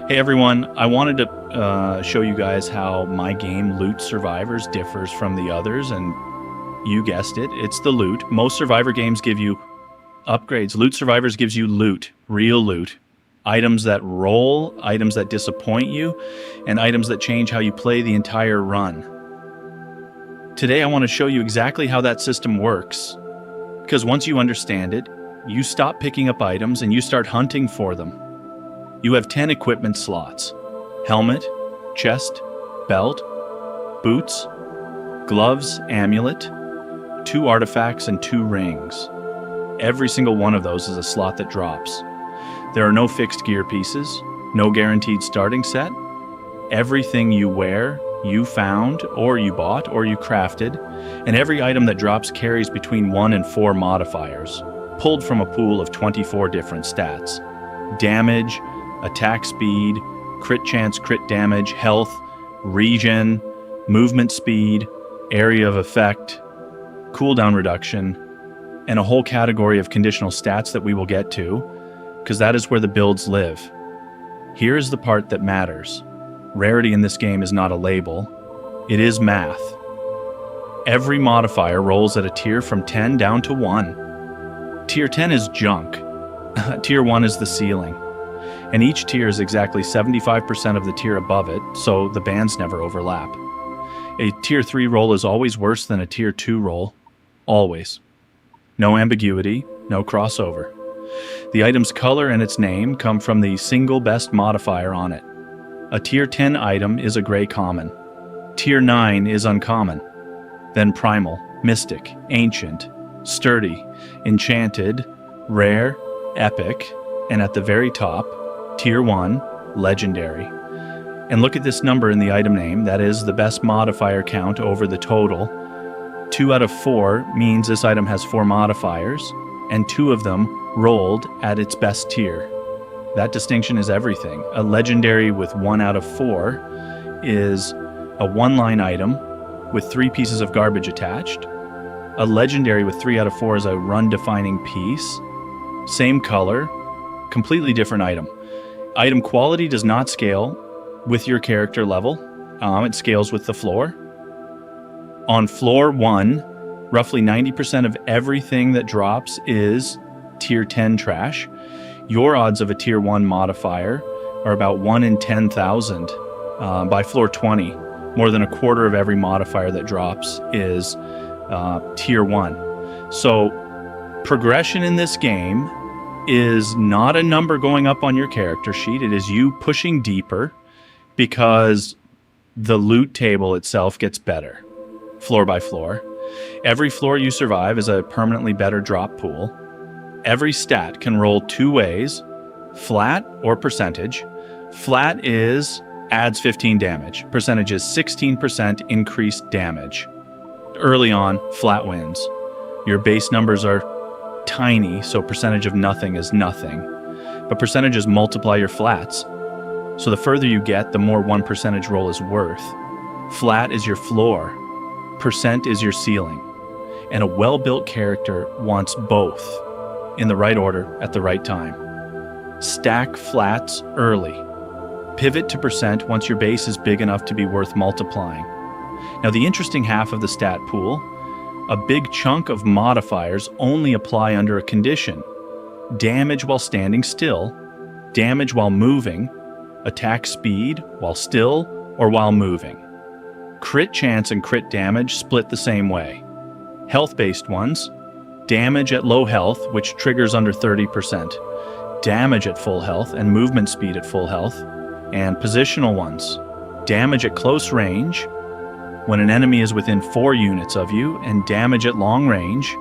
Hey everyone, I wanted to show you guys how my game Loot Survivors differs from the others, and you guessed it, it's the loot. Most Survivor games give you upgrades. Loot Survivors gives you loot, real loot. Items that roll, items that disappoint you, and items that change how you play the entire run. Today I want to show you exactly how that system works, because once you understand it, you stop picking up items and you start hunting for them. You have 10 equipment slots: helmet, chest, belt, boots, gloves, amulet, 2 artifacts, and 2 rings. Every single one of those is a slot that drops. There are no fixed gear pieces, no guaranteed starting set. Everything you wear, you found, or you bought, or you crafted, and every item that drops carries between 1 and 4 modifiers, pulled from a pool of 24 different stats: damage, attack speed, crit chance, crit damage, health, regen, movement speed, area of effect, cooldown reduction, and a whole category of conditional stats that we will get to, because that is where the builds live. Here is the part that matters. Rarity in this game is not a label, it is math. Every modifier rolls at a tier from 10 down to 1. Tier 10 is junk. Tier 1 is the ceiling. And each tier is exactly 75% of the tier above it, so the bands never overlap. A tier 3 roll is always worse than a tier 2 roll. Always. No ambiguity, no crossover. The item's color and its name come from the single best modifier on it. A tier 10 item is a gray common. Tier 9 is uncommon. Then primal, mystic, ancient, sturdy, enchanted, rare, epic, and at the very top, Tier 1, Legendary. And look at this number in the item name, that is the best modifier count over the total. 2 out of 4 means this item has 4 modifiers, and 2 of them rolled at its best tier. That distinction is everything. A Legendary with 1 out of 4 is a 1-line item with 3 pieces of garbage attached. A Legendary with 3 out of 4 is a run-defining piece. Same color, completely different item. Item quality does not scale with your character level. It scales with the floor. On floor 1, roughly 90% of everything that drops is tier 10 trash. Your odds of a tier 1 modifier are about 1 in 10,000. By floor 20, more than a quarter of every modifier that drops is tier 1. So progression in this game is not a number going up on your character sheet. It is you pushing deeper because the loot table itself gets better, floor by floor. Every floor you survive is a permanently better drop pool. Every stat can roll 2 ways, flat or percentage. Flat is adds 15 damage. Percentage is 16% increased damage. Early on, flat wins. Your base numbers are tiny, so percentage of nothing is nothing. But percentages multiply your flats. So the further you get, the more 1 percentage roll is worth. Flat is your floor. Percent is your ceiling. And a well-built character wants both in the right order at the right time. Stack flats early. Pivot to percent once your base is big enough to be worth multiplying. Now the interesting half of the stat pool, a big chunk of modifiers only apply under a condition: damage while standing still, damage while moving, attack speed while still or while moving. Crit chance and crit damage split the same way. Health-based ones, damage at low health, which triggers under 30%, damage at full health and movement speed at full health, and positional ones, damage at close range, when an enemy is within 4 units of you, and damage at long range,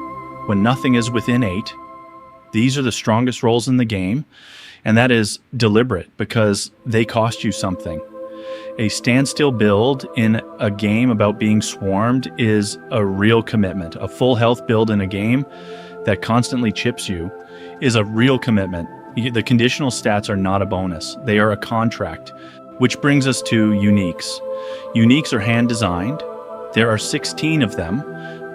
when nothing is within 8. These are the strongest rolls in the game, and that is deliberate because they cost you something. A standstill build in a game about being swarmed is a real commitment. A full health build in a game that constantly chips you is a real commitment. The conditional stats are not a bonus. They are a contract, which brings us to uniques. Uniques are hand-designed. There are 16 of them,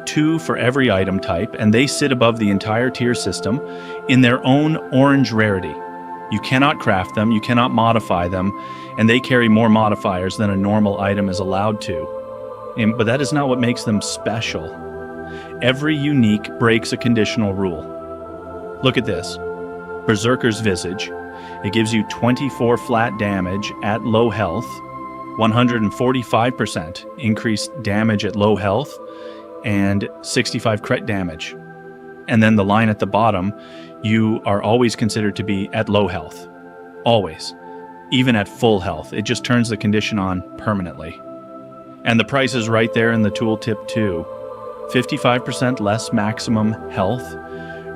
2 for every item type, and they sit above the entire tier system in their own orange rarity. You cannot craft them, you cannot modify them, and they carry more modifiers than a normal item is allowed to. But that is not what makes them special. Every unique breaks a conditional rule. Look at this. Berserker's Visage. It gives you 24 flat damage at low health, 145% increased damage at low health, and 65 crit damage. And then the line at the bottom, you are always considered to be at low health. Always. Even at full health. It just turns the condition on permanently. And the price is right there in the tooltip too. 55% less maximum health.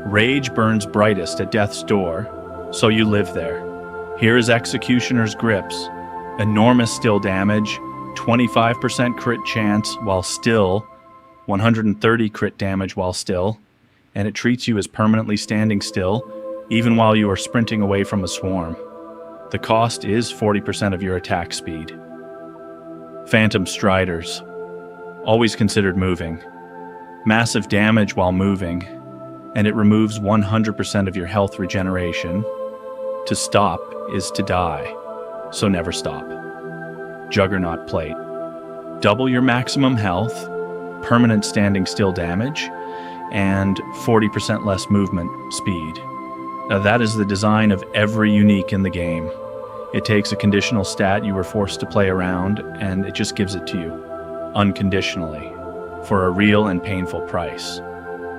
Rage burns brightest at death's door, so you live there. Here is Executioner's Grips. Enormous still damage, 25% crit chance while still, 130 crit damage while still, and it treats you as permanently standing still, even while you are sprinting away from a swarm. The cost is 40% of your attack speed. Phantom Striders. Always considered moving. Massive damage while moving, and it removes 100% of your health regeneration. To stop is to die, so never stop. Juggernaut Plate. Double your maximum health, permanent standing still damage, and 40% less movement speed. Now that is the design of every unique in the game. It takes a conditional stat you were forced to play around, and it just gives it to you, unconditionally, for a real and painful price.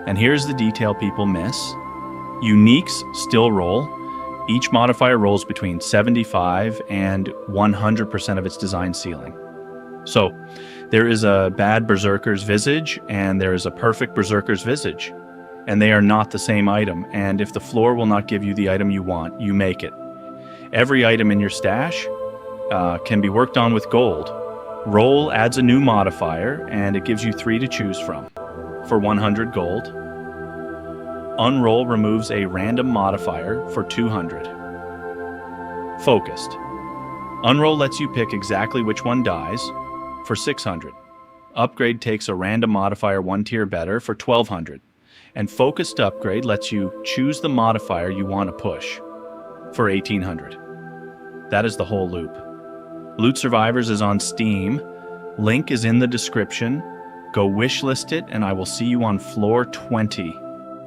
And here's the detail people miss. Uniques still roll. Each modifier rolls between 75 and 100% of its design ceiling. So, there is a bad Berserker's Visage, and there is a perfect Berserker's Visage. And they are not the same item, and if the floor will not give you the item you want, you make it. Every item in your stash can be worked on with gold. Roll adds a new modifier, and it gives you 3 to choose from. For 100 gold. Unroll removes a random modifier for 200. Focused. Unroll lets you pick exactly which one dies for 600. Upgrade takes a random modifier 1 tier better for 1200. And Focused Upgrade lets you choose the modifier you want to push for 1800. That is the whole loop. Loot Survivors is on Steam. Link is in the description. Go wishlist it, and I will see you on floor 20.